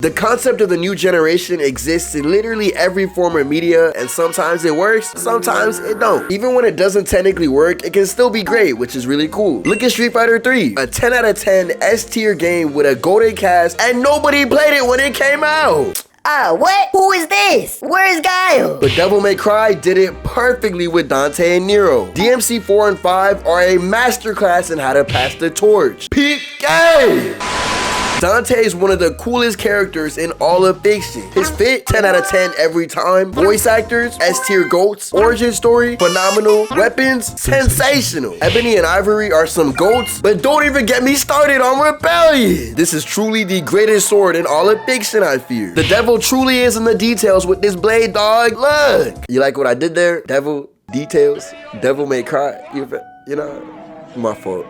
The concept of the new generation exists in literally every form of media, and sometimes it works, sometimes it don't. Even when it doesn't technically work, it can still be great, which is really cool. Look at Street Fighter 3, a 10 out of 10 S tier game with a golden cast, and nobody played it when it came out. What? Who is this? Where is Guile? But Devil May Cry did it perfectly with Dante and Nero. DMC 4 and 5 are a masterclass in how to pass the torch. Peak game! Dante is one of the coolest characters in all of fiction. His fit, 10 out of 10 every time. Voice actors, S-tier goats. Origin story, phenomenal. Weapons, sensational. Ebony and Ivory are some goats, but don't even get me started on Rebellion. This is truly the greatest sword in all of fiction, I fear. The devil truly is in the details with this blade, dog. Look. You like what I did there? Devil, details, Devil May Cry. You know, my fault.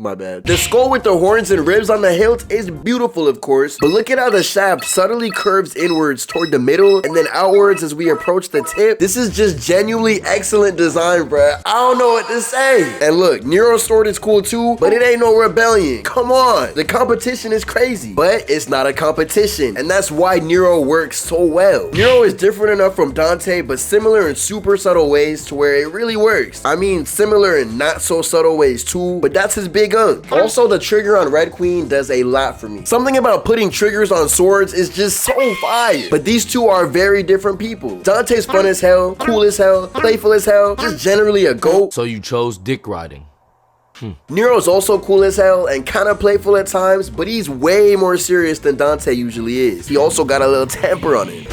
My bad. The skull with the horns and ribs on the hilt is beautiful, of course, but look at how the shaft subtly curves inwards toward the middle and then outwards as we approach the tip. This is just genuinely excellent design, bruh. I don't know what to say. And look, Nero's sword is cool too, but it ain't no Rebellion. Come on. The competition is crazy, but it's not a competition, and that's why Nero works so well. Nero is different enough from Dante, but similar in super subtle ways to where it really works. I mean, similar in not so subtle ways too, but that's his big gun. Also, the trigger on Red Queen does a lot for me. Something about putting triggers on swords is just so fire. But these two are very different people. Dante's fun as hell, cool as hell, playful as hell, just generally a goat. So you chose dick riding. Nero's also cool as hell and kind of playful at times, but he's way more serious than Dante usually is. He also got a little temper on him.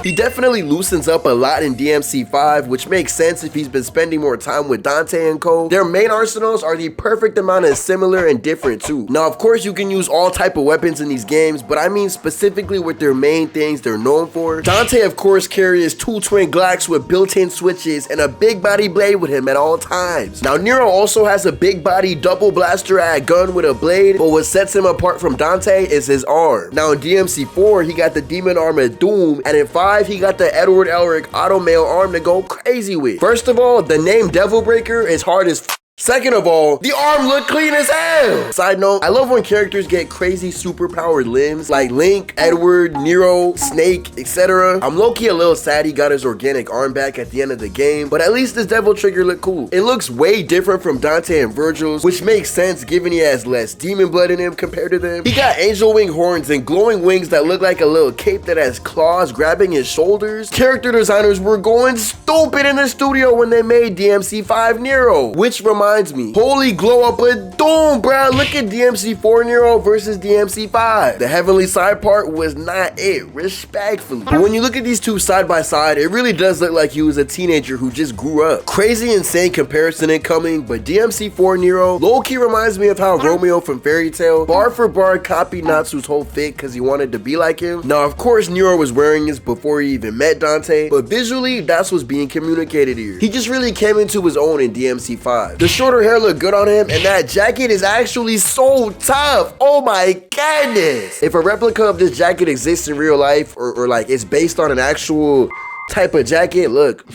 He definitely loosens up a lot in DMC 5, which makes sense if he's been spending more time with Dante and co. Their main arsenals are the perfect amount of similar and different too. Now, of course, you can use all type of weapons in these games, but I mean specifically with their main things they're known for. Dante, of course, carries two twin Glocks with built-in switches and a big body blade with him at all times. Now, Nero also has a big body double blaster gun with a blade, but what sets him apart from Dante is his arm. Now, in DMC 4, he got the demon arm of Doom, and in 5, he got the Edward Elric automail arm to go crazy with. First of all, the name Devil Breaker is hard as f. Second of all, the arm look clean as hell. Side note, I love when characters get crazy superpowered limbs like Link, Edward, Nero, Snake, etc. I'm low-key a little sad he got his organic arm back at the end of the game, but at least this devil trigger look cool. It looks way different from Dante and Virgil's, which makes sense given he has less demon blood in him compared to them. He got angel wing horns and glowing wings that look like a little cape that has claws grabbing his shoulders. Character designers were going stupid in the studio when they made DMC 5 Nero, which reminds me, holy glow up with Doom, bruh. Look at DMC 4 Nero versus DMC 5. The heavenly side part was not it, respectfully. But when you look at these two side by side, it really does look like he was a teenager who just grew up. Crazy insane comparison incoming, but DMC 4 Nero low-key reminds me of how Romeo from Fairy Tail bar for bar copied Natsu's whole fit because he wanted to be like him. Now, of course, Nero was wearing this before he even met Dante, but visually, that's what's being communicated here. He just really came into his own in DMC 5. The shorter hair looked good on him, and that jacket is actually so tough. Oh my goodness. If a replica of this jacket exists in real life, or like it's based on an actual type of jacket, look.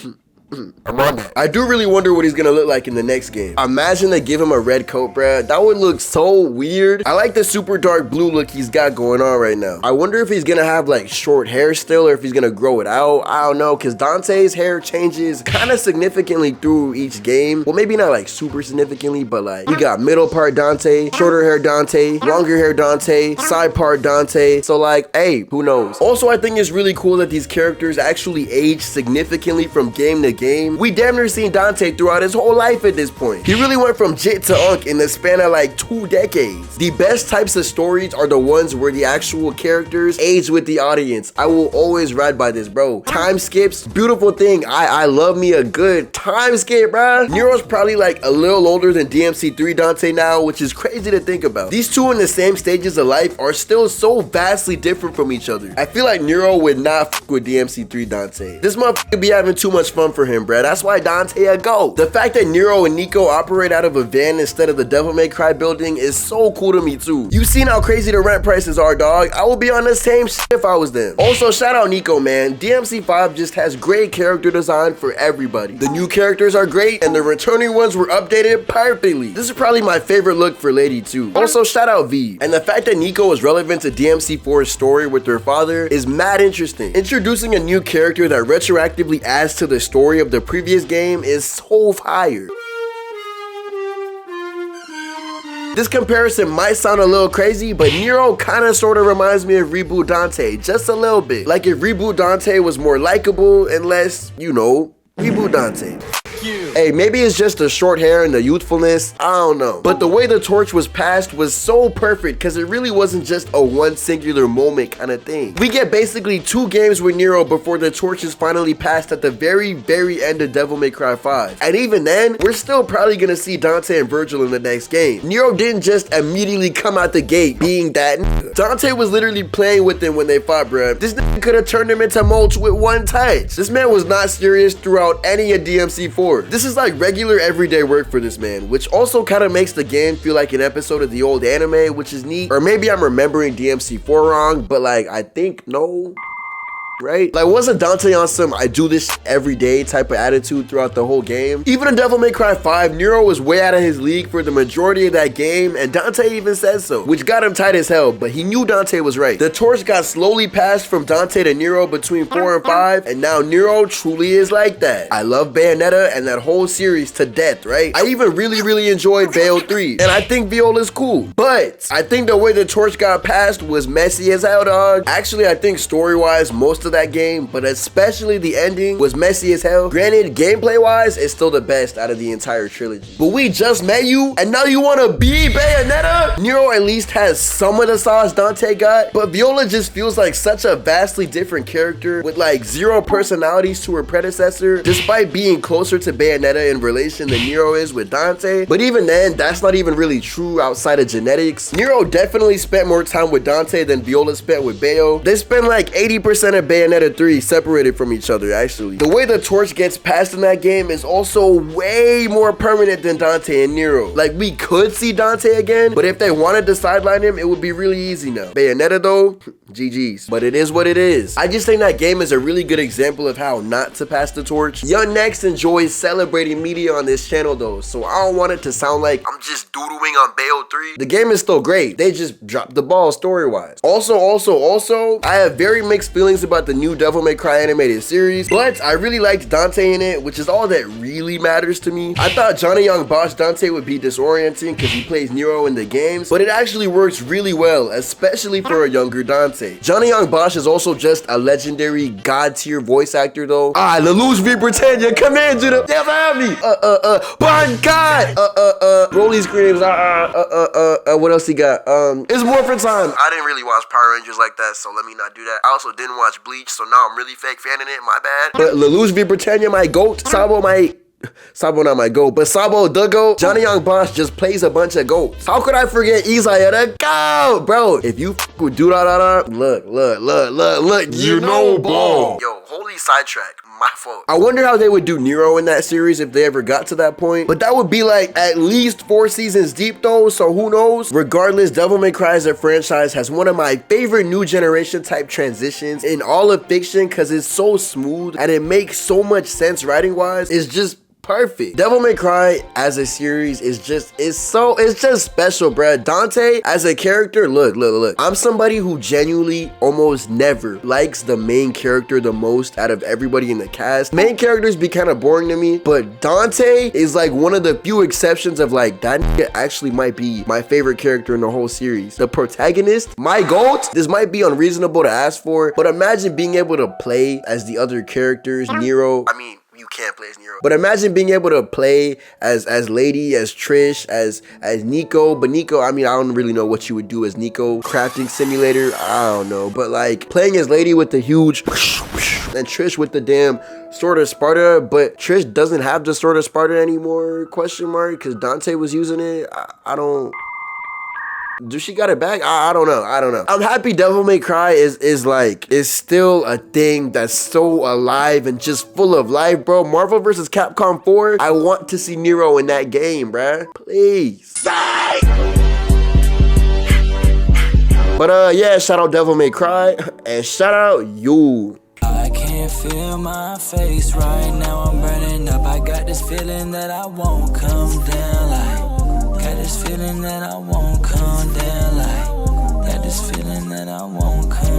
I'm on that. I do really wonder what he's gonna look like in the next game. Imagine they give him a red coat, bruh. That would look so weird. I like the super dark blue look he's got going on right now. I wonder if he's gonna have like short hair still, or if he's gonna grow it out. I don't know, because Dante's hair changes kind of significantly through each game. Well, maybe not like super significantly, but like we got middle part Dante, shorter hair Dante, longer hair Dante, side part Dante. So like, hey, who knows? Also, I think it's really cool that these characters actually age significantly from game to game. We damn near seen Dante throughout his whole life at this point. He really went from Jit to Unk in the span of like 2 decades. The best types of stories are the ones where the actual characters age with the audience. I will always ride by this, bro. Time skips, beautiful thing. I love me a good time skip, bro. Nero's probably like a little older than DMC 3 Dante now, which is crazy to think about. These two in the same stages of life are still so vastly different from each other. I feel like Nero would not f with DMC 3 Dante. This motherfucker be having too much fun for him. him, bruh. That's why Dante a GOAT. The fact that Nero and Nico operate out of a van instead of the Devil May Cry building is so cool to me too. You seen how crazy the rent prices are, dog. I would be on the same shit if I was them. Also, shout out Nico, man. DMC5 just has great character design for everybody. The new characters are great, and the returning ones were updated perfectly. This is probably my favorite look for Lady too. Also, shout out V. And the fact that Nico is relevant to DMC4's story with her father is mad interesting. Introducing a new character that retroactively adds to the story of the previous game is so fire. This comparison might sound a little crazy, but Nero kinda sorta reminds me of Reboot Dante, just a little bit. Like if Reboot Dante was more likable and less, you know, Reboot Dante. Hey, maybe it's just the short hair and the youthfulness, I don't know. But the way the torch was passed was so perfect because it really wasn't just a one singular moment kind of thing. We get basically 2 games with Nero before the torch is finally passed at the very end of Devil May Cry 5. And even then, we're still probably gonna see Dante and Virgil in the next game. Nero didn't just immediately come out the gate being that nigga. Dante was literally playing with him when they fought, bruh. This nigga could have turned him into mulch with one touch. This man was not serious throughout any of DMC4. This is like regular everyday work for this man, which also kind of makes the game feel like an episode of the old anime, which is neat. Or maybe I'm remembering DMC4 wrong, but like I think no. Right? Like, wasn't Dante on some I do this every day type of attitude throughout the whole game? Even in Devil May Cry 5, Nero was way out of his league for the majority of that game, and Dante even says so, which got him tight as hell, but he knew Dante was right. The torch got slowly passed from Dante to Nero between 4 and 5, and now Nero truly is like that. I love Bayonetta and that whole series to death, right? I even really enjoyed Bayo 3, and I think Viola's cool, but I think the way the torch got passed was messy as hell, dog. Actually, I think story-wise, most of that game, but especially the ending was messy as hell. Granted, gameplay wise, it's still the best out of the entire trilogy. But we just met you, and now you want to be Bayonetta? Nero at least has some of the sauce Dante got, but Viola just feels like such a vastly different character with like 0 personalities to her predecessor, despite being closer to Bayonetta in relation than Nero is with Dante. But even then, that's not even really true outside of genetics. Nero definitely spent more time with Dante than Viola spent with Bayo. They spend like 80% of Bayonetta 3 separated from each other, actually. The way the torch gets passed in that game is also way more permanent than Dante and Nero. Like, we could see Dante again, but if they wanted to sideline him, it would be really easy now. Bayonetta though, GG's. But it is what it is. I just think that game is a really good example of how not to pass the torch. Young Next enjoys celebrating media on this channel though, so I don't want it to sound like I'm just doodling on Bayo 3. The game is still great. They just dropped the ball story-wise. Also, I have very mixed feelings about the new Devil May Cry animated series, but I really liked Dante in it, which is all that really matters to me. I thought Johnny Young Bosch Dante would be disorienting because he plays Nero in the games, but it actually works really well, especially for a younger Dante. Johnny Young Bosch is also just a legendary god tier voice actor though. Lelouch v. Britannia, come in to the devil help me. Bon God. Broly screams. What else he got? It's Morphin time. I didn't really watch Power Rangers like that, so let me not do that. I also didn't watch Bleach, so now I'm really fake fanning it, my bad. But Lelouch v. Britannia, my GOAT. Sabo not my GOAT, but Sabo the GOAT. Johnny Young Bosch just plays a bunch of GOATs. How could I forget Isaiah the GOAT? Bro, if you with look, you know ball. Yo, holy sidetrack, my fault. I wonder how they would do Nero in that series if they ever got to that point, but that would be like at least 4 seasons deep though, so who knows? Regardless, Devil May Cry as a franchise has one of my favorite new generation type transitions in all of fiction because it's so smooth and it makes so much sense writing wise. It's just perfect. Devil May Cry as a series is just special, bruh. Dante as a character, look. I'm somebody who genuinely almost never likes the main character the most out of everybody in the cast. Main characters be kind of boring to me, but Dante is like one of the few exceptions of like, that nigga actually might be my favorite character in the whole series. The protagonist, my GOAT. This might be unreasonable to ask for, but imagine being able to play as the other characters, Nero. I mean, you can't play as Nero, but imagine being able to play as Lady, as Trish, as Nico. But Nico, I mean, I don't really know what you would do as Nico. Crafting simulator, I don't know, but like playing as Lady with the huge and Trish with the damn Sword of Sparta, but Trish doesn't have the Sword of Sparta anymore, question mark, because Dante was using it. I don't. Do she got it back? I don't know. I don't know. I'm happy Devil May Cry is still a thing that's so alive and just full of life, bro. Marvel vs. Capcom 4. I want to see Nero in that game, bruh. Please. But yeah, shout out Devil May Cry and shout out you. I can't feel my face right now, I'm burning up. I got this feeling that I won't come down, like, got this feeling that I won't come down, like, got this feeling that I won't come